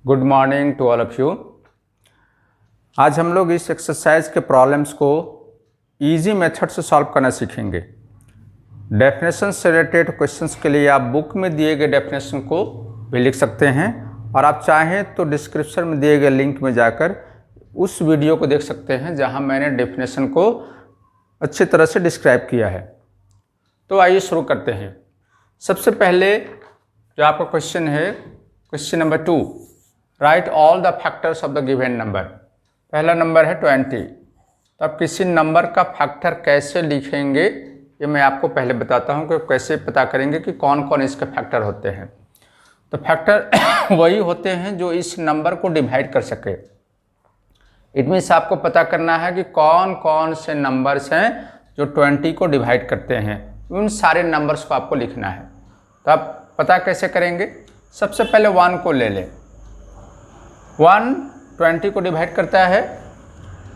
Good morning to all of you. आज हम लोग इस एक्सरसाइज के प्रॉब्लम्स को इजी मेथड से सॉल्व करना सीखेंगे। डेफिनेशन से रिलेटेड क्वेश्चंस के लिए आप बुक में दिए गए डेफिनेशन को भी लिख सकते हैं और आप चाहें तो डिस्क्रिप्शन में दिए गए लिंक में जाकर उस वीडियो को देख सकते हैं जहां मैंने डेफिनेशन को अच्छी तरह से डिस्क्राइब किया है। तो आइए शुरू करते हैं। सबसे पहले जो आपका क्वेश्चन है, question number 2, right all the factors of the given number. पहला नंबर है 20। तो आप किसी नंबर का फैक्टर कैसे लिखेंगे ये मैं आपको पहले बताता हूँ कि कैसे पता करेंगे कि कौन कौन इसके फैक्टर होते हैं। तो फैक्टर वही होते हैं जो इस नंबर को डिवाइड कर सके। इट मीन्स आपको पता करना है कि कौन कौन से नंबर्स हैं जो 20 को डिवाइड करते हैं। उन सारे नंबर्स को आपको लिखना है। तो आप पता कैसे करेंगे? सबसे पहले 1 को ले लें। 1 20 को डिवाइड करता है।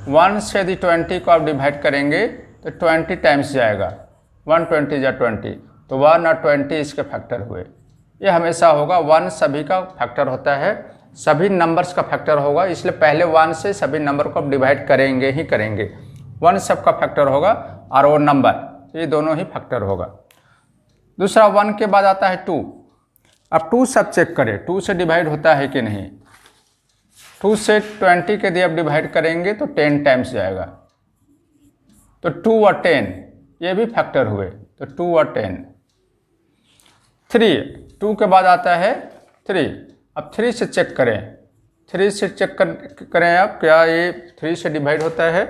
1 से यदि 20 को आप डिवाइड करेंगे तो 20 टाइम्स जाएगा। 1 20 या 20, तो 1 और 20 इसके फैक्टर हुए। ये हमेशा होगा। 1 सभी का फैक्टर होता है, सभी नंबर्स का फैक्टर होगा, इसलिए पहले 1 से सभी नंबर को आप डिवाइड करेंगे ही करेंगे। 1 सबका फैक्टर होगा और वो नंबर, ये दोनों ही फैक्टर होगा। दूसरा 1 के बाद आता है 2। अब 2 सब चेक करें 2 से डिवाइड होता है कि नहीं। 2 से 20 के यदि आप डिवाइड करेंगे तो 10 टाइम्स जाएगा। तो 2 और 10 ये भी फैक्टर हुए, तो 2 और 10। 3, 2 के बाद आता है 3। अब 3 से चेक करें। 3 से चेक करें आप, क्या ये 3 से डिवाइड होता है?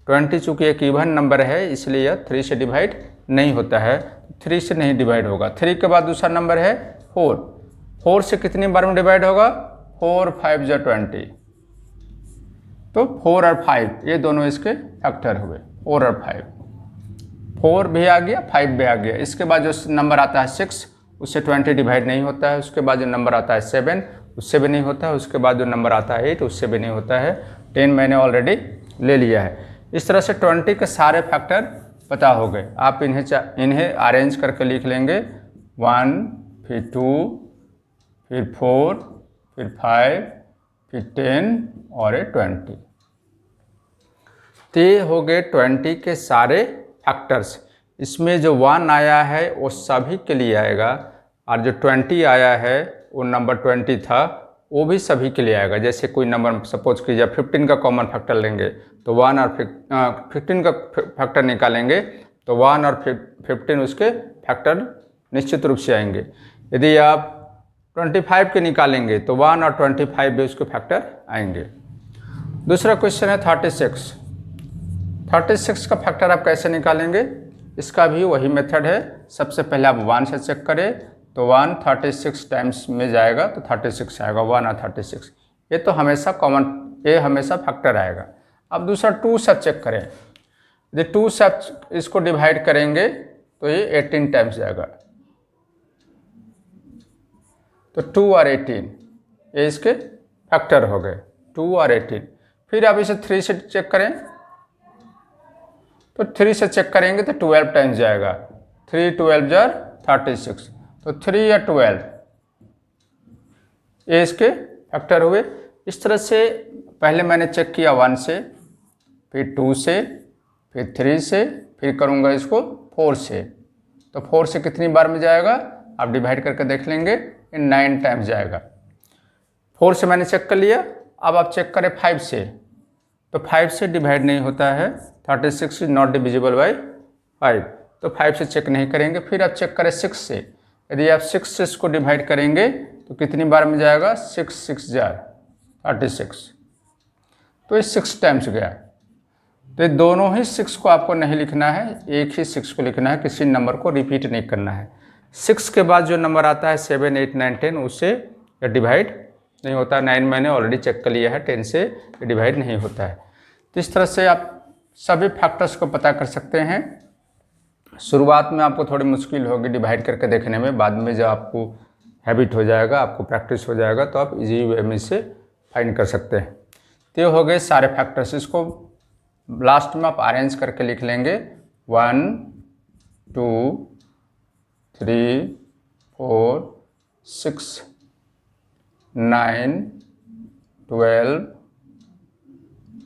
20 चूँकि एक इवन नंबर है इसलिए यह 3 से डिवाइड नहीं होता है, 3 से नहीं डिवाइड होगा। 3 के बाद दूसरा नंबर है 4। 4 से कितनी बार में डिवाइड होगा? 4 5 या 20, तो 4 और 5 ये दोनों इसके फैक्टर हुए। 4 और 5, 4 भी आ गया 5 भी आ गया। इसके बाद जो नंबर आता है 6 उससे 20 डिवाइड नहीं होता है। उसके बाद जो नंबर आता है 7 उससे भी नहीं होता है। उसके बाद जो नंबर आता है 8 उससे भी नहीं होता है। 10 मैंने ऑलरेडी ले लिया है। इस तरह से 20 के सारे फैक्टर पता हो गए। आप इन्हें अरेंज करके लिख लेंगे। 1, फिर 2, फिर 4, फिर 5, फिर 10 और 20। तो ये हो गए 20 के सारे फैक्टर्स। इसमें जो 1 आया है वो सभी के लिए आएगा और जो 20 आया है वो नंबर 20 था वो भी सभी के लिए आएगा। जैसे कोई नंबर सपोज कीजिए 15 का कॉमन फैक्टर लेंगे तो 1 और 15 का फैक्टर निकालेंगे तो 1 और 15 उसके फैक्टर निश्चित रूप से आएंगे। यदि आप 25 के निकालेंगे तो 1 और 25 भी उसके फैक्टर आएंगे। दूसरा क्वेश्चन है 36। 36 का फैक्टर आप कैसे निकालेंगे? इसका भी वही मेथड है। सबसे पहले आप 1 से चेक करें तो 1 36 टाइम्स में जाएगा तो 36 आएगा। 1 और 36 ये तो हमेशा कॉमन, ये हमेशा फैक्टर आएगा। अब दूसरा 2 से चेक करें। यदि 2 से इसको डिवाइड करेंगे तो ये 18 टाइम्स जाएगा। तो 2 और 18 ये इसके फैक्टर हो गए, 2 और 18। फिर आप इसे 3 से चेक करें तो 3 से चेक करेंगे तो 12 टाइम्स जाएगा। 3 12 जार 36, तो 3 या 12 ये इसके फैक्टर हुए। इस तरह से पहले मैंने चेक किया 1 से, फिर 2 से, फिर 3 से, फिर करूँगा इसको 4 से। तो 4 से कितनी बार में जाएगा आप डिवाइड करके देख लेंगे, 9 टाइम्स जाएगा। 4 से मैंने चेक कर लिया। अब आप चेक करें 5 से, तो 5 से डिवाइड नहीं होता है। 36 इज नॉट डिविजिबल बाई 5, तो 5 से चेक नहीं करेंगे। फिर आप चेक करें 6 से। यदि आप 6 से इसको डिवाइड करेंगे तो कितनी बार में जाएगा? 6 6 जार 36, तो ये 6 टाइम्स गया। तो ये दोनों ही 6 को आपको नहीं लिखना है, एक ही 6 को लिखना है, किसी नंबर को रिपीट नहीं करना है। 6 के बाद जो नंबर आता है 7 8 9 10 उससे डिवाइड नहीं होता। 9 मैंने ऑलरेडी चेक कर लिया है, 10 से डिवाइड नहीं होता है। तो इस तरह से आप सभी फैक्टर्स को पता कर सकते हैं। शुरुआत में आपको थोड़ी मुश्किल होगी डिवाइड करके देखने में, बाद में जब आपको हैबिट हो जाएगा, आपको प्रैक्टिस हो जाएगा तो आप इजी वे में से फाइंड कर सकते हैं। तो ये हो गए सारे फैक्टर्स। इसको लास्ट में आप अरेंज करके लिख लेंगे। 1 2 3 4 6 9 12,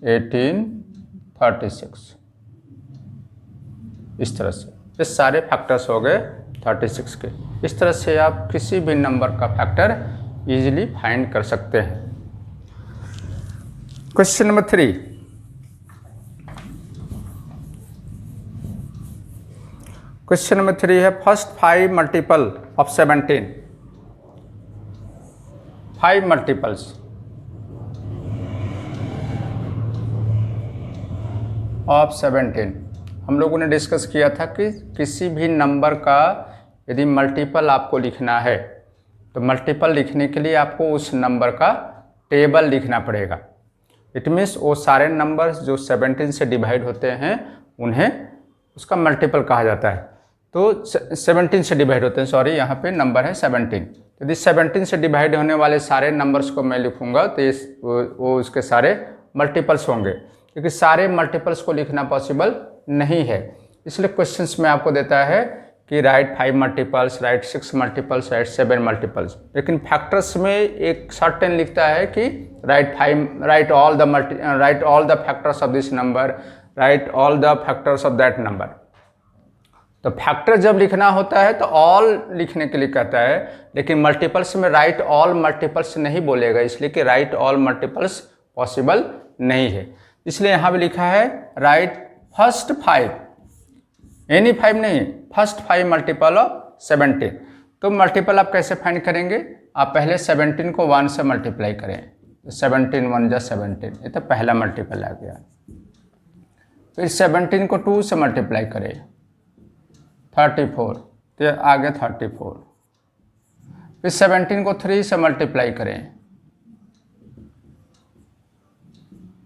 18, 36, इस तरह से ये सारे फैक्टर्स हो गए 36 के। इस तरह से आप किसी भी नंबर का फैक्टर इजीली फाइंड कर सकते हैं। क्वेश्चन नंबर 3, क्वेश्चन नंबर 3 है first 5 multiple of 17। 5 multiples of 17। हम लोगों ने डिस्कस किया था कि किसी भी नंबर का यदि मल्टीपल आपको लिखना है तो मल्टीपल लिखने के लिए आपको उस नंबर का टेबल लिखना पड़ेगा। इट मीन्स वो सारे नंबर्स जो 17 से डिवाइड होते हैं उन्हें उसका मल्टीपल कहा जाता है। तो 17 से डिवाइड होते हैं, सॉरी यहाँ पे नंबर है 17। यदि 17 से डिवाइड होने वाले सारे नंबर्स को मैं लिखूँगा तो वो उसके सारे मल्टीपल्स होंगे, क्योंकि सारे मल्टीपल्स को लिखना पॉसिबल नहीं है। इसलिए क्वेश्चंस में आपको देता है कि right 5 multiples, right 6 multiples, right 7 multiples, लेकिन फैक्टर्स में एक सर्टेन लिखता है कि right all the factors of this number, right all the factors of that number. तो फैक्टर जब लिखना होता है तो ऑल लिखने के लिए कहता है, लेकिन मल्टीपल्स में राइट ऑल मल्टीपल्स नहीं बोलेगा, इसलिए कि राइट ऑल मल्टीपल्स पॉसिबल नहीं है। इसलिए यहाँ भी लिखा है राइट फर्स्ट 5, एनी 5 नहीं, फर्स्ट 5 मल्टीपल ऑफ 17। तो मल्टीपल आप कैसे फाइंड करेंगे? आप पहले 17 को 1 से मल्टीप्लाई करें, 17 1 जा 17, ये तो पहला मल्टीपल आ गया। फिर 17 को 2 से मल्टीप्लाई करें, 34, तो आ गया 34। फिर 17 को 3 से मल्टीप्लाई करें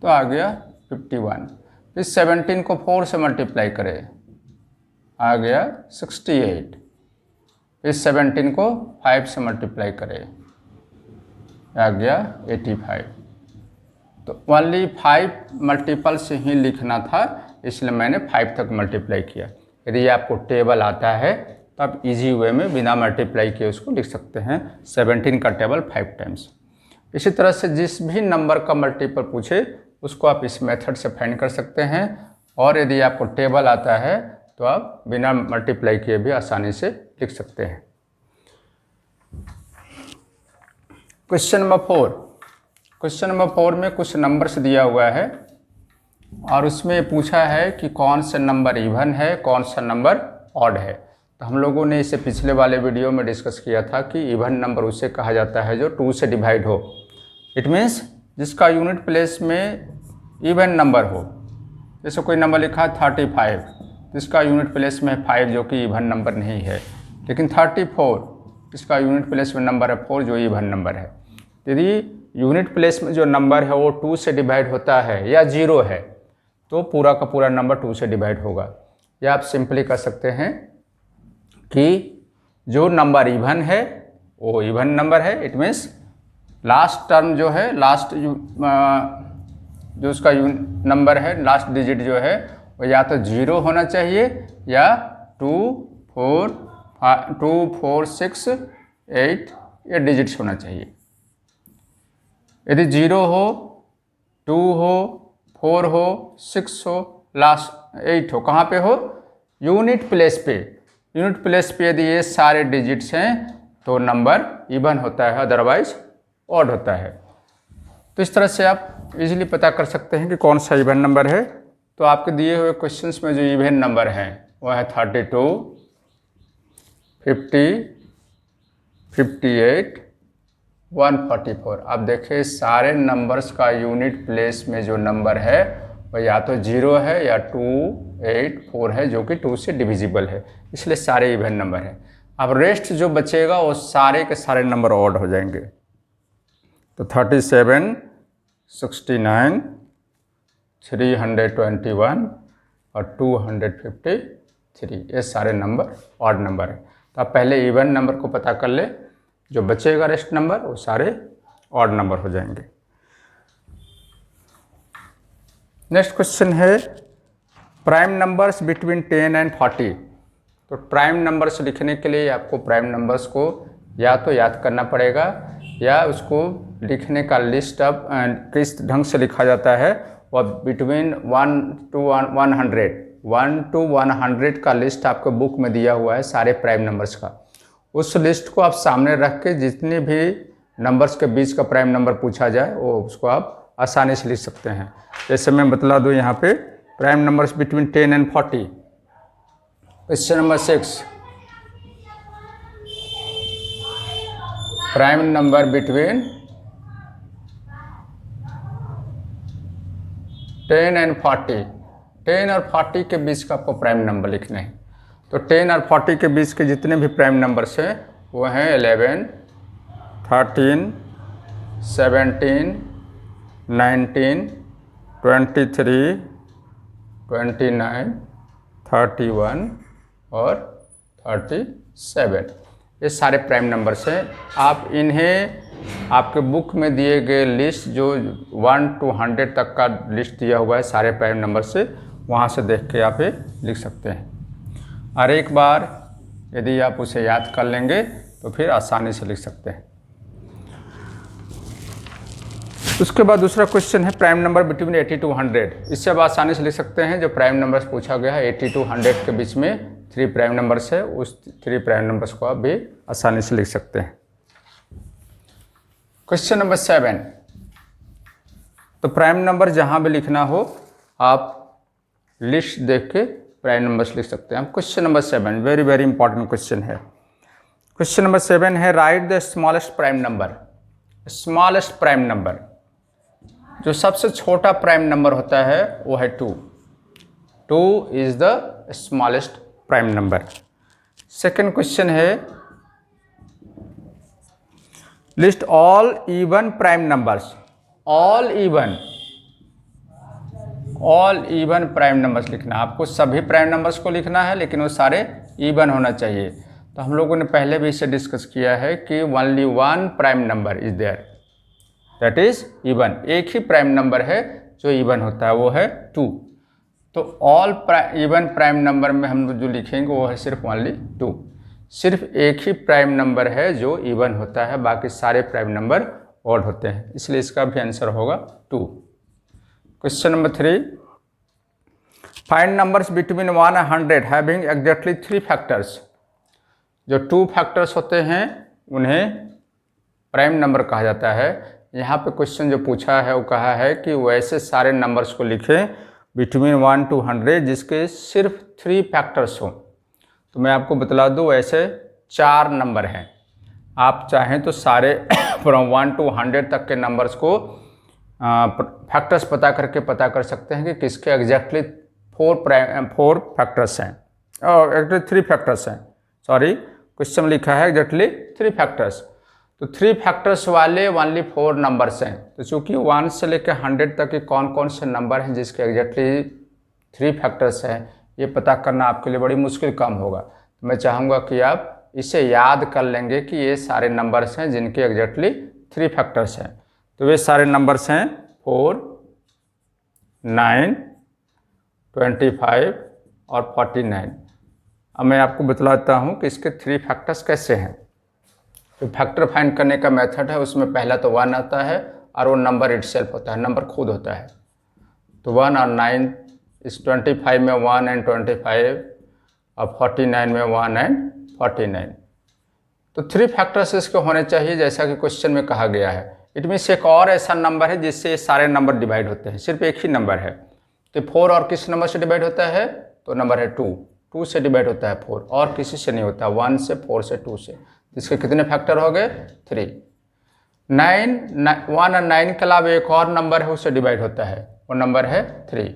तो आ गया 51। फिर 17 को 4 से मल्टीप्लाई करें, आ गया 68। फिर 17 को 5 से मल्टीप्लाई करें, आ गया 85। तो ओनली 5 मल्टीपल से ही लिखना था, इसलिए मैंने 5 तक मल्टीप्लाई किया। यदि आपको टेबल आता है तो आप इजी वे में बिना मल्टीप्लाई किए उसको लिख सकते हैं। 17 का टेबल 5 टाइम्स। इसी तरह से जिस भी नंबर का मल्टीपल पूछे उसको आप इस मेथड से फाइंड कर सकते हैं, और यदि आपको टेबल आता है तो आप बिना मल्टीप्लाई किए भी आसानी से लिख सकते हैं। क्वेश्चन नंबर 4, क्वेश्चन नंबर 4 में कुछ नंबर्स दिया हुआ है और उसमें पूछा है कि कौन सा नंबर इवन है, कौन सा नंबर ऑड है। तो हम लोगों ने इसे पिछले वाले वीडियो में डिस्कस किया था कि इवन नंबर उसे कहा जाता है जो 2 से डिवाइड हो। इट मीन्स जिसका यूनिट प्लेस में इवन नंबर हो। जैसे कोई नंबर लिखा है 35, जिसका यूनिट प्लेस में है 5 जो कि इवन नंबर नहीं है, लेकिन 34 इसका यूनिट प्लेस में नंबर है 4 जो इवन नंबर है। यदि यूनिट प्लेस में जो नंबर है वो 2 से डिवाइड होता है या 0 है तो पूरा का पूरा नंबर 2 से डिवाइड होगा। या आप सिंपली कह सकते हैं कि जो नंबर इवन है वो इवन नंबर है। इट मीन्स लास्ट टर्म जो है, लास्ट जो उसका नंबर है, लास्ट डिजिट जो है वो या तो 0 होना चाहिए या 2, 4, 6, 8 ये डिजिट्स होना चाहिए। यदि 0 हो, 2 हो, 4 हो, 6 हो, लास्ट 8 हो, कहाँ पे हो? यूनिट प्लेस पे। यूनिट प्लेस पे यदि ये सारे डिजिट्स हैं तो नंबर इवन होता है, अदरवाइज ऑड होता है। तो इस तरह से आप इजीली पता कर सकते हैं कि कौन सा इवन नंबर है। तो आपके दिए हुए क्वेश्चंस में जो इवन नंबर हैं वो है 32, 50, 58, 144। आप देखिए सारे नंबर्स का यूनिट प्लेस में जो नंबर है वो या तो 0 है या 2, 8, 4 है जो कि 2 से डिविजिबल है, इसलिए सारे इवन नंबर है। अब रेस्ट जो बचेगा वो सारे के सारे नंबर ऑड हो जाएंगे। तो 37, 69, 321 और 253 ये सारे नंबर ऑड नंबर है। तो आप पहले इवन नंबर को पता कर ले, जो बचेगा रेस्ट नंबर वो सारे ऑड नंबर हो जाएंगे। नेक्स्ट क्वेश्चन है प्राइम नंबर्स बिटवीन 10 एंड 40। तो प्राइम नंबर्स लिखने के लिए आपको प्राइम नंबर्स को या तो याद करना पड़ेगा या उसको लिखने का लिस्ट अब किस ढंग से लिखा जाता है, वह बिटवीन 1 to 100 का लिस्ट आपको बुक में दिया हुआ है सारे प्राइम नंबर्स का। उस लिस्ट को आप सामने रख के जितने भी नंबर्स के बीच का प्राइम नंबर पूछा जाए वो उसको आप आसानी से लिख सकते हैं। जैसे मैं बतला दूं यहाँ पे prime numbers between 10 and 40। Question number 6, prime number between 10 and 40। 10 और 40 के बीच का आपको प्राइम नंबर लिखना है। तो 10 और 40 के बीच के जितने भी प्राइम नंबर्स हैं वो हैं 11, 13, 17, 19, 23, 29, 31 और 37। ये सारे प्राइम नंबर्स हैं। आप इन्हें आपके बुक में दिए गए लिस्ट जो 1 to 100 तक का लिस्ट दिया हुआ है सारे प्राइम नंबर से, वहाँ से देख के आप ये लिख सकते हैं। और एक बार यदि आप उसे याद कर लेंगे तो फिर आसानी से लिख सकते हैं। उसके बाद दूसरा क्वेश्चन है प्राइम नंबर बिटवीन 80 to 100। इससे आप आसानी से लिख सकते हैं। जो प्राइम नंबर्स पूछा गया है 80 to 100 के बीच में 3 प्राइम नंबर्स है, उस 3 प्राइम नंबर्स को आप भी आसानी से लिख सकते हैं। क्वेश्चन नंबर 7, तो प्राइम नंबर जहां भी लिखना हो आप लिस्ट देख के प्राइम नंबर्स लिख सकते हैं। Question number 7 very very important question है। क्वेश्चन नंबर 7 है right the smallest prime number. Smallest prime number, जो सबसे छोटा प्राइम नंबर होता है वो है 2। 2 is the smallest prime number. Second question है list all even prime numbers. All even prime numbers लिखना। आपको सभी प्राइम नंबर्स को लिखना है लेकिन वो सारे इवन होना चाहिए। तो हम लोगों ने पहले भी इसे डिस्कस किया है कि only 1 prime number is there, that is even. एक ही प्राइम नंबर है जो इवन होता है, वो है 2। तो ऑल इवन प्राइम नंबर में हम जो लिखेंगे वो है सिर्फ ओनली 2। सिर्फ एक ही प्राइम नंबर है जो इवन होता है, बाकी सारे प्राइम नंबर ऑड होते हैं, इसलिए इसका भी आंसर होगा 2। Question number 3, find numbers between 1 and 100 having exactly 3 factors. जो 2 फैक्टर्स होते हैं उन्हें प्राइम नंबर कहा जाता है। यहाँ पे क्वेश्चन जो पूछा है वो कहा है कि वैसे सारे नंबर्स को लिखें बिटवीन 1 to 100 जिसके सिर्फ 3 फैक्टर्स हो। तो मैं आपको बतला दूँ वैसे 4 नंबर हैं। आप चाहें तो सारे फ्रॉम 1 to 100 तक के नंबर्स को फैक्टर्स पता करके पता कर सकते हैं कि किसके एग्जैक्टली 4 फैक्टर्स हैं, एग्जैक्टली 3 फैक्टर्स हैं। सॉरी, क्वेश्चन में लिखा है एग्जैक्टली 3 फैक्टर्स। तो 3 फैक्टर्स वाले ओनली 4 नंबर्स हैं। तो चूँकि 1 से लेकर 100 तक के कौन कौन से नंबर हैं जिसके एग्जैक्टली 3 फैक्टर्स हैं, ये पता करना आपके लिए बड़ी मुश्किल काम होगा। तो मैं चाहूँगा कि आप इसे याद कर लेंगे कि ये सारे नंबर्स हैं जिनके एग्जैक्टली 3 फैक्टर्स हैं। तो वे सारे नंबर्स हैं 4, 9, 25 और 49। अब मैं आपको बतलाता हूँ कि इसके 3 फैक्टर्स कैसे हैं। तो फैक्टर फाइंड करने का मेथड है, उसमें पहला तो 1 आता है और वो नंबर इटसेल्फ होता है, नंबर खुद होता है। तो 1 और 9, इस 25 में 1 and 25 और 49 में 1 and 49। तो 3 फैक्टर्स इसके होने चाहिए जैसा कि क्वेश्चन में कहा गया है। इट मीन्स एक और ऐसा नंबर है जिससे सारे नंबर डिवाइड होते हैं, सिर्फ एक ही नंबर है। तो 4 और किस नंबर से डिवाइड होता है? तो नंबर है 2 से डिवाइड होता है 4, और किसी से नहीं होता, 1 से, 4 से, 2 से। इसके कितने फैक्टर हो गए? 3। 1 और 9 के अलावा एक और नंबर है उससे डिवाइड होता है, वो नंबर है 3।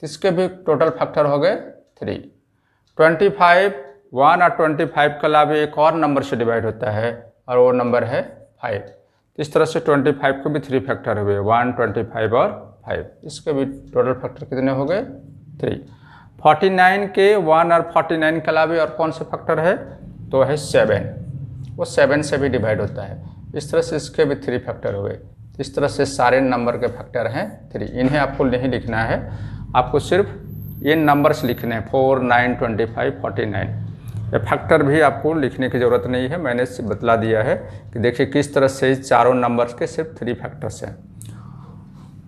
इसके भी टोटल फैक्टर हो गए 3। 25, 1 और 25 के अलावा एक और नंबर से डिवाइड होता है और वो नंबर है 5। इस तरह से 25 के भी 3 फैक्टर हुए, 1, 25 और 5। इसके भी टोटल फैक्टर कितने हो गए? 3। 49 के 1 और 49 के अलावा और कौन सा फैक्टर है? तो है 7, वो 7 से भी डिवाइड होता है। इस तरह से इसके भी 3 फैक्टर हुए। इस तरह से सारे नंबर के फैक्टर हैं 3। इन्हें आपको नहीं लिखना है, आपको सिर्फ ये नंबर्स लिखने हैं 4, 9, 25, 49। ये फैक्टर भी आपको लिखने की ज़रूरत नहीं है, मैंने बतला दिया है कि देखिए किस तरह से चारों नंबर्स के सिर्फ 3 फैक्टर्स हैं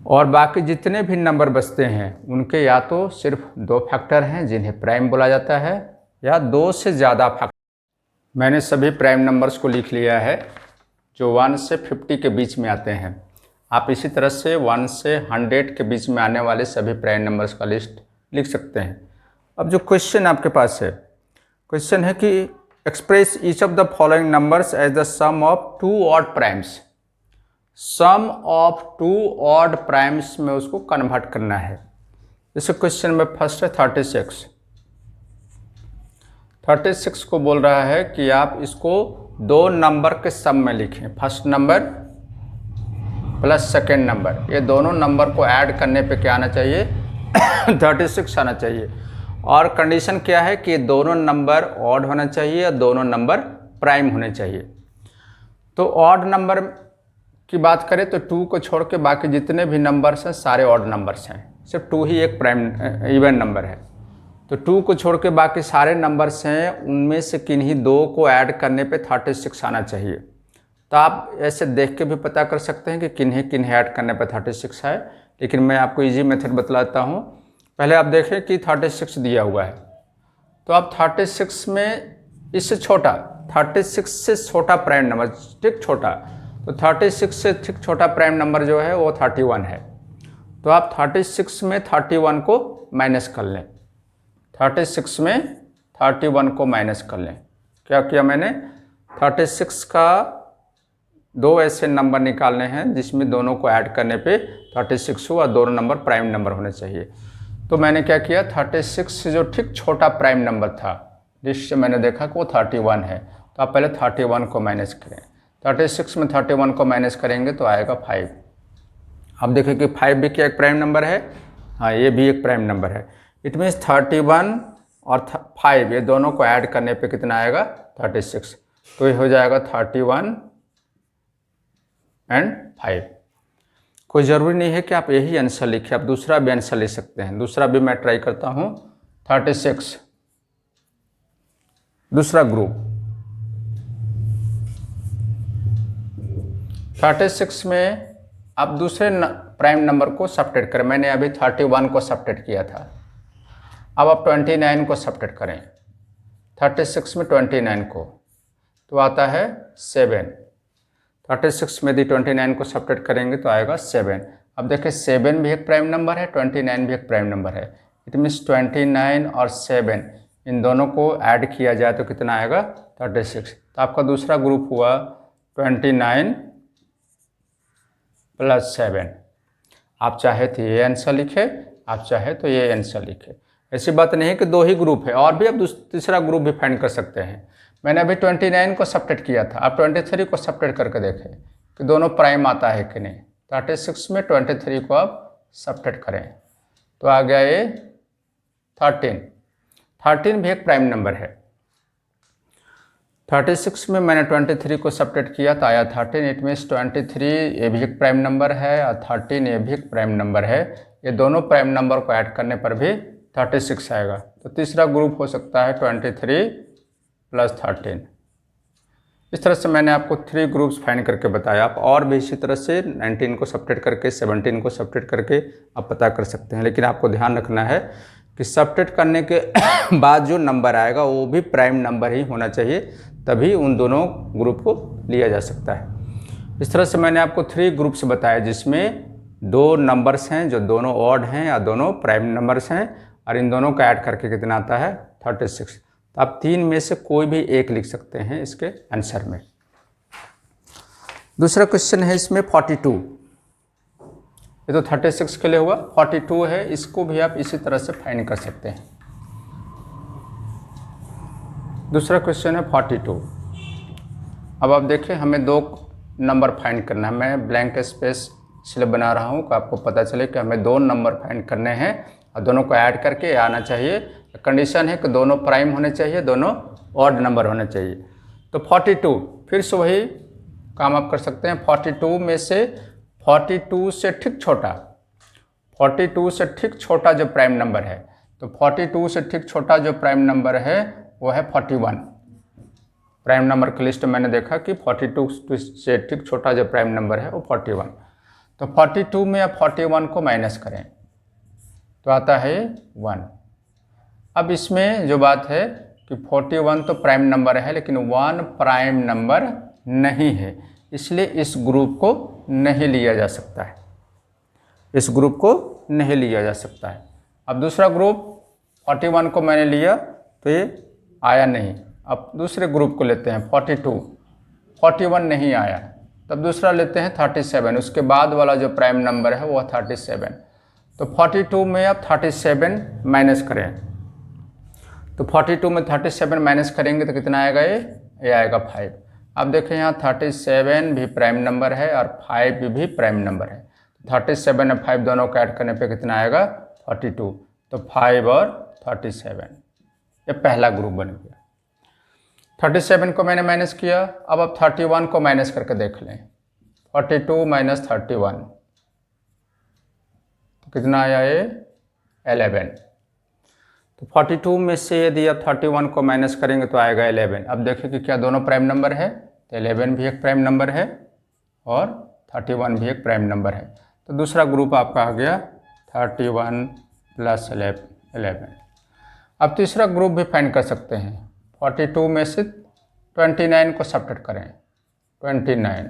और बाकी जितने भी नंबर बचते हैं उनके या तो सिर्फ 2 फैक्टर हैं जिन्हें प्राइम बोला जाता है या 2 से ज़्यादा फैक्टर। मैंने सभी प्राइम नंबर्स को लिख लिया है जो 1 से 50 के बीच में आते हैं। आप इसी तरह से 1 से 100 के बीच में आने वाले सभी प्राइम नंबर्स का लिस्ट लिख सकते हैं। अब जो क्वेश्चन आपके पास है, क्वेश्चन है कि express each of the following numbers as the sum of 2 odd primes. Sum of 2 odd primes में उसको कन्वर्ट करना है। जैसे क्वेश्चन में फर्स्ट है 36। 36 को बोल रहा है कि आप इसको 2 नंबर के सम में लिखें, first number plus second number. ये दोनों नंबर को ऐड करने पे क्या आना चाहिए 36 आना चाहिए। और कंडीशन क्या है कि दोनों नंबर ऑड होना चाहिए या दोनों नंबर प्राइम होने चाहिए। तो ऑड नंबर की बात करें तो 2 को छोड़ के बाकी जितने भी नंबर्स हैं सारे ऑड नंबर्स हैं, सिर्फ 2 ही एक प्राइम इवन नंबर है। तो 2 को छोड़ के बाकी सारे नंबर्स हैं, उनमें से किन्हीं 2 को ऐड करने पे 36 आना चाहिए। तो आप ऐसे देख के भी पता कर सकते हैं कि किन्हीं किन्हीं ऐड करने पे 36 है, लेकिन मैं आपको इजी मेथड बतलाता हूँ। पहले आप देखें कि 36 दिया हुआ है, तो आप 36 में इससे छोटा 36 से छोटा प्राइम नंबर, ठीक छोटा, तो 36 से ठीक छोटा प्राइम नंबर जो है वो 31 है। तो आप 36 में 31 को माइनस कर लें। 36 में 31 को माइनस कर लें। क्या किया मैंने, 36 का 2 ऐसे नंबर निकालने हैं जिसमें दोनों को ऐड करने पे 36 हुआ, दोनों नंबर प्राइम नंबर होने चाहिए। तो मैंने क्या किया, 36 से जो ठीक छोटा प्राइम नंबर था जिससे मैंने देखा कि वो 31 है, तो आप पहले 31 को माइनस करें। 36 में 31 को माइनस करेंगे तो आएगा 5। अब देखें कि 5 भी क्या एक प्राइम नंबर है, हाँ ये भी एक प्राइम नंबर है। इट मीन्स 31 और 5 ये दोनों को ऐड करने पे कितना आएगा 36, तो ये हो जाएगा 31 एंड 5। कोई ज़रूरी नहीं है कि आप यही आंसर लिखें, आप दूसरा भी आंसर ले सकते हैं। दूसरा भी मैं ट्राई करता हूँ। 36 दूसरा ग्रुप, 36 में आप दूसरे प्राइम नंबर को सब्ट्रैक्ट करें। मैंने अभी 31 को सब्ट्रैक्ट किया था, अब आप 29 को सब्ट्रैक्ट करें 36 में 29 को, तो आता है 7। 36 में यदि 29 को सब्ट्रैक्ट करेंगे तो आएगा 7। अब देखिए 7 भी एक प्राइम नंबर है, 29 भी एक प्राइम नंबर है। इट मीन्स 29 और 7 इन दोनों को ऐड किया जाए तो कितना आएगा 36। तो आपका दूसरा ग्रुप हुआ 29 प्लस 7। आप चाहे तो ये आंसर लिखे, आप चाहे तो ये आंसर लिखे। ऐसी बात नहीं है कि 2 ही ग्रुप है, और भी आप तीसरा ग्रुप भी फाइंड कर सकते हैं। मैंने अभी 29 को सब्ट्रैक्ट किया था, आप 23 को सब्ट्रैक्ट करके देखें कि दोनों प्राइम आता है कि नहीं। 36 में 23 को आप सब्ट्रैक्ट करें तो आ गया ये 13। 13 भी एक प्राइम नंबर है। 36 में मैंने 23 को सब्ट्रैक्ट किया तो आया 13। इट मीन्स 23 ये भी एक प्राइम नंबर है और 13 ये भी एक प्राइम नंबर है। ये दोनों प्राइम नंबर को ऐड करने पर भी 36 आएगा। तो तीसरा ग्रुप हो सकता है 23 प्लस 13। इस तरह से मैंने आपको 3 ग्रुप्स फाइंड करके बताया। आप और भी इसी तरह से 19 को सब्ट्रैक्ट करके 17 को सब्ट्रैक्ट करके आप पता कर सकते हैं। लेकिन आपको ध्यान रखना है कि सब्ट्रैक्ट करने के बाद जो नंबर आएगा वो भी प्राइम नंबर ही होना चाहिए, तभी उन दोनों ग्रुप को लिया जा सकता है। इस तरह से मैंने आपको 3 ग्रुप्स बताए जिसमें 2 नंबर्स हैं जो दोनों ऑड हैं या दोनों प्राइम नंबर्स हैं, और इन दोनों का ऐड करके कितना आता है 36। तो आप 3 में से कोई भी एक लिख सकते हैं इसके आंसर में। दूसरा क्वेश्चन है इसमें 42। ये तो 36 के लिए हुआ, 42 है, इसको भी आप इसी तरह से फाइंड कर सकते हैं। दूसरा क्वेश्चन है 42। अब आप देखिए हमें 2 नंबर फाइंड करना है। मैं ब्लैंक स्पेस इसलिए बना रहा हूँ कि आपको पता चले कि हमें 2 नंबर फाइंड करने हैं और दोनों को ऐड करके आना चाहिए। कंडीशन है कि दोनों प्राइम होने चाहिए, दोनों ऑड नंबर होने चाहिए। तो 42 फिर से वही काम आप कर सकते हैं। 42 में से 42 से ठीक छोटा, 42 से ठीक छोटा जो प्राइम नंबर है, तो 42 से ठीक छोटा जो प्राइम नंबर है वो है 41। प्राइम नंबर की लिस्ट में मैंने देखा कि 42 से ठीक छोटा जो प्राइम नंबर है वो 41। तो 42 में आप 41 को माइनस करें तो आता है 1। अब इसमें जो बात है कि 41 तो प्राइम नंबर है लेकिन 1 प्राइम नंबर नहीं है, इसलिए इस ग्रुप को नहीं लिया जा सकता है, इस ग्रुप को नहीं लिया जा सकता है। अब दूसरा ग्रुप 41 को मैंने लिया तो ये आया नहीं। अब दूसरे ग्रुप को लेते हैं 42, 41 नहीं आया, तब दूसरा लेते हैं 37, उसके बाद वाला जो प्राइम नंबर है वो 37। तो 42 में अब 37 माइनस करें, तो 42 में 37 माइनस करेंगे तो कितना आएगा, ये आएगा 5। अब देखें यहाँ 37 भी प्राइम नंबर है और 5 भी प्राइम नंबर है। 37 और 5 दोनों को ऐड करने पे कितना आएगा 42, तो 5 और 37, ये पहला ग्रुप बन गया। 37 को मैंने माइनस किया, अब आप 31 को माइनस करके देख लें, 42 माइनस 31 तो कितना आया, ये 11। तो 42 में से यदि आप 31 को माइनस करेंगे तो आएगा 11। अब देखिए कि क्या दोनों प्राइम नंबर है, तो 11 भी एक प्राइम नंबर है और 31 भी एक प्राइम नंबर है। तो दूसरा ग्रुप आपका आ गया 31 प्लस 11। अब तीसरा ग्रुप भी फाइंड कर सकते हैं। 42 में से 29 को सब्ट्रैक्ट करें, 29,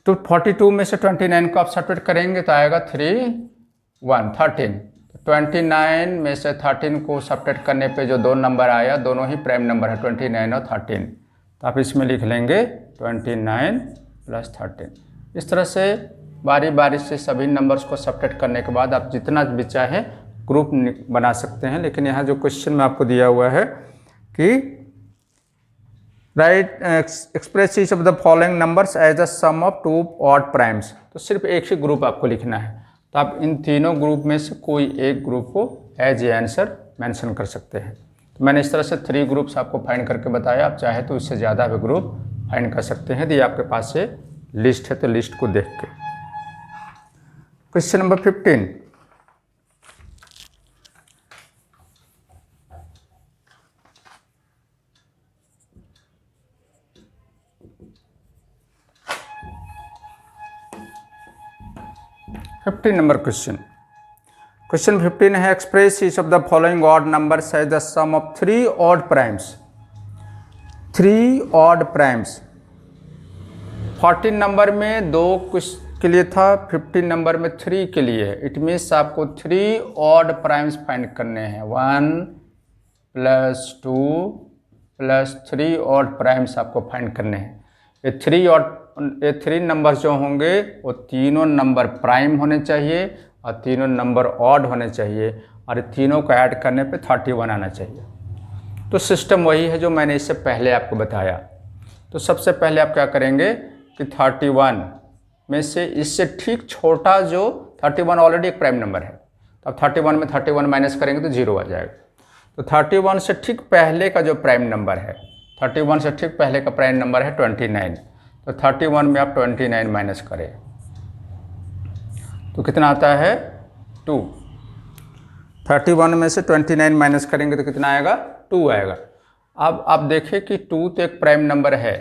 तो 42 में से 29 को आप सब्ट्रैक्ट करेंगे तो आएगा 13। 29 में से 13 को सब्ट्रैक्ट करने पे जो दो नंबर आया दोनों ही प्राइम नंबर है, 29 और 13, तो आप इसमें लिख लेंगे 29 प्लस 13। इस तरह से बारी बारी से सभी नंबर्स को सब्ट्रैक्ट करने के बाद आप जितना भी चाहे ग्रुप बना सकते हैं। लेकिन यहाँ जो क्वेश्चन में आपको दिया हुआ है कि right express each of the following numbers as the sum of 2 odd primes, तो सिर्फ एक ही ग्रुप आपको लिखना है। तो आप इन तीनों ग्रुप में से कोई एक ग्रुप को एज ए आंसर मेंशन कर सकते हैं। तो मैंने इस तरह से 3 ग्रुप्स आपको फाइंड करके बताया। आप चाहे तो इससे ज़्यादा भी ग्रुप फाइंड कर सकते हैं यदि आपके पास से लिस्ट है तो लिस्ट को देख के। Question number 15, number question. Question 15 है express each of the following odd numbers as the sum of 3 odd primes. 3 odd primes 14 number में 2 के लिए था, 15 नंबर में 3 के लिए है। इट मीन्स आपको 3 ऑड प्राइम्स फाइंड करने हैं। 1 + 2 + 3 ऑड प्राइम्स आपको फाइंड करने हैं। ये 3 नंबर जो होंगे वो तीनों नंबर प्राइम होने चाहिए और तीनों नंबर ऑड होने चाहिए और ये तीनों को ऐड करने पे 31 आना चाहिए। तो सिस्टम वही है जो मैंने इससे पहले आपको बताया। तो सबसे पहले आप क्या करेंगे कि 31 में से इससे ठीक छोटा जो 31 ऑलरेडी एक प्राइम नंबर है, तो अब 31 में 31 माइनस करेंगे तो 0 आ जाएगा। तो 31 से ठीक पहले का जो प्राइम नंबर है, 31 से ठीक पहले का प्राइम नंबर है 29, तो 31 में आप 29 माइनस करें तो कितना आता है 2। 31 में से 29 माइनस करेंगे तो कितना आएगा 2 आएगा। अब आप देखें कि 2 तो एक प्राइम नंबर है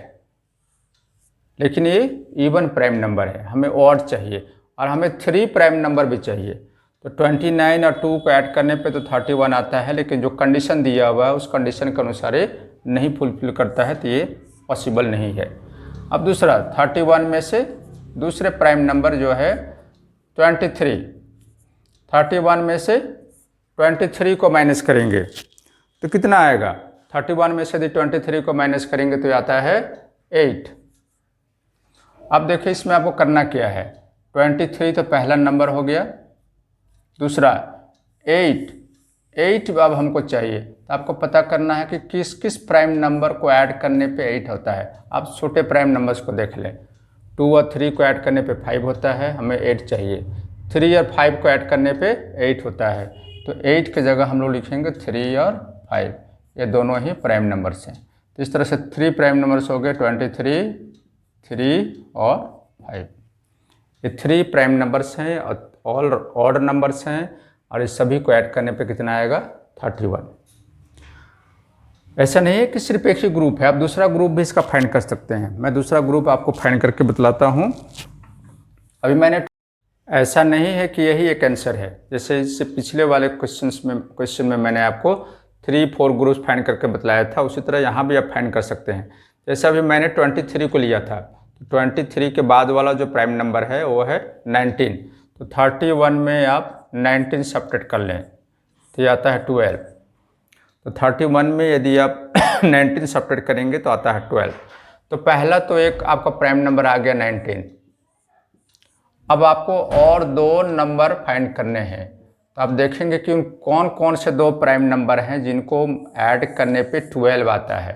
लेकिन ये इवन प्राइम नंबर है, हमें ऑड चाहिए और हमें 3 प्राइम नंबर भी चाहिए। तो 29 और 2 को ऐड करने पे तो 31 आता है, लेकिन जो कंडीशन दिया हुआ है उस कंडीशन के अनुसार ये नहीं फुलफिल करता है, तो ये पॉसिबल नहीं है। अब दूसरा 31 में से दूसरे प्राइम नंबर जो है 23, 31 में से 23 को माइनस करेंगे तो कितना आएगा। 31 में से यदि 23 को माइनस करेंगे तो आता है 8। अब देखिए इसमें आपको करना क्या है, 23 तो पहला नंबर हो गया, दूसरा 8 अब हमको चाहिए। तो आपको पता करना है कि किस किस प्राइम नंबर को ऐड करने पे 8 होता है। आप छोटे प्राइम नंबर्स को देख लें, 2 और 3 को ऐड करने पे 5 होता है, हमें 8 चाहिए। 3 और 5 को ऐड करने पे 8 होता है, तो 8 की जगह हम लोग लिखेंगे 3 और 5, ये दोनों ही प्राइम नंबर्स हैं। तो इस तरह से 3 प्राइम नंबर्स हो गए, 23, 3 और 5। ये 3 प्राइम नंबर्स हैं और ऑल ऑड नंबर्स हैं और इस सभी को ऐड करने पे कितना आएगा 31। ऐसा नहीं है कि सिर्फ एक ही ग्रुप है, आप दूसरा ग्रुप भी इसका फाइंड कर सकते हैं। मैं दूसरा ग्रुप आपको फाइंड करके बतलाता हूँ। अभी मैंने ऐसा नहीं है कि यही एक आंसर है, जैसे इससे पिछले वाले क्वेश्चन में मैंने आपको 3-4 ग्रुप्स फाइंड करके बतलाया था, उसी तरह यहाँ भी आप फाइंड कर सकते हैं। जैसे अभी मैंने 23 को लिया था, तो 23 के बाद वाला जो प्राइम नंबर है वो है 19, तो 31 में आप 19 सब्ट्रैक्ट कर लें तो ये आता है 12। तो 31 में यदि आप 19 सब्ट्रैक्ट करेंगे तो आता है 12। तो पहला तो एक आपका प्राइम नंबर आ गया 19। अब आपको और 2 नंबर फाइंड करने हैं, तो आप देखेंगे कि उन कौन कौन से 2 प्राइम नंबर हैं जिनको ऐड करने पे 12 आता है।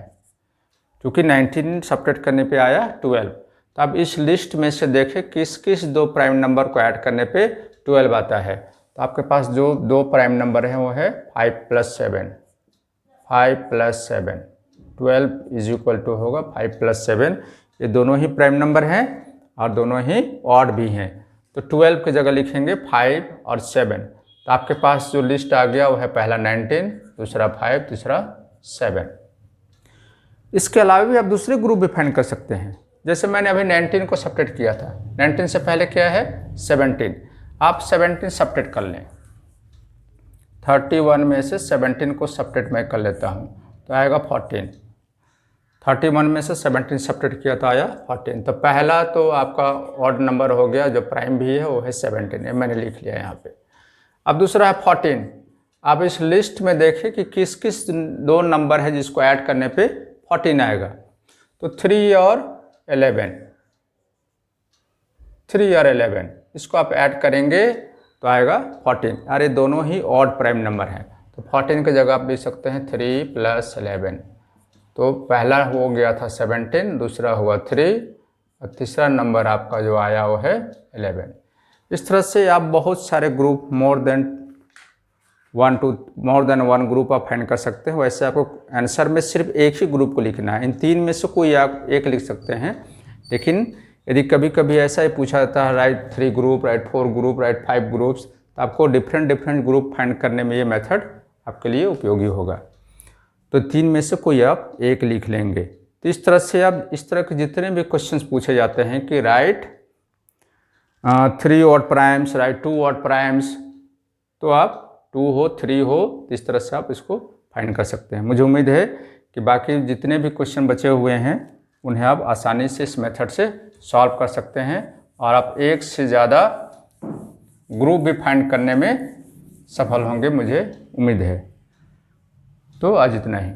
क्योंकि 19 सब्ट्रैक्ट करने पे आया 12, तो आप इस लिस्ट में से देखें किस किस 2 प्राइम नंबर को ऐड करने पे 12 आता है। तो आपके पास जो 2 प्राइम नंबर हैं वो है 5 + 7। 5 + 7 12 इज इक्वल टू होगा 5 + 7। ये दोनों ही प्राइम नंबर हैं और दोनों ही ऑड भी हैं, तो 12 की जगह लिखेंगे 5 और 7। तो आपके पास जो लिस्ट आ गया वो है पहला 19, दूसरा 5, तीसरा 7। इसके अलावा भी आप दूसरे ग्रुप भी फाइंड कर सकते हैं। जैसे मैंने अभी 19 को सब्ट्रैक्ट किया था, 19 से पहले क्या है 17, आप 17 सब्ट्रैक्ट कर लें। 31 में से 17 को सब्ट्रैक्ट मैं कर लेता हूँ तो आएगा 14। 31 में से 17 सब्ट्रैक्ट किया तो आया 14। तो पहला तो आपका ऑड नंबर हो गया, जो प्राइम भी है वो है 17, ये मैंने लिख लिया यहाँ पे। अब दूसरा है 14। आप इस लिस्ट में देखें कि किस किस 2 नंबर है जिसको ऐड करने पे 14 आएगा। तो 3 और 11, 3 और 11 इसको आप ऐड करेंगे तो आएगा 14। अरे दोनों ही ऑड प्राइम नंबर हैं, तो 14 की जगह आप लिख सकते हैं 3 + 11। तो पहला हो गया था 17, दूसरा हुआ 3 और तीसरा नंबर आपका जो आया वो है 11। इस तरह से आप बहुत सारे ग्रुप मोर देन 1 ग्रुप आप फाइंड कर सकते हैं। वैसे आपको आंसर में सिर्फ एक ही ग्रुप को लिखना है, इन 3 में से कोई आप एक लिख सकते हैं। लेकिन यदि कभी कभी ऐसा ही पूछा जाता है right 3 group, right 4 group, right 5 groups, तो आपको डिफरेंट ग्रुप फाइंड करने में ये मेथड आपके लिए उपयोगी होगा। तो 3 में से कोई आप एक लिख लेंगे। तो इस तरह से आप इस तरह के जितने भी क्वेश्चंस पूछे जाते हैं कि right 3 odd primes, right 2 odd primes, तो आप 2 हो 3 हो, इस तरह से आप इसको फाइंड कर सकते हैं। मुझे उम्मीद है कि बाकी जितने भी क्वेश्चन बचे हुए हैं उन्हें आप आसानी से इस मेथड से सॉल्व कर सकते हैं और आप एक से ज़्यादा ग्रुप भी फाइंड करने में सफल होंगे, मुझे उम्मीद है। तो आज इतना ही।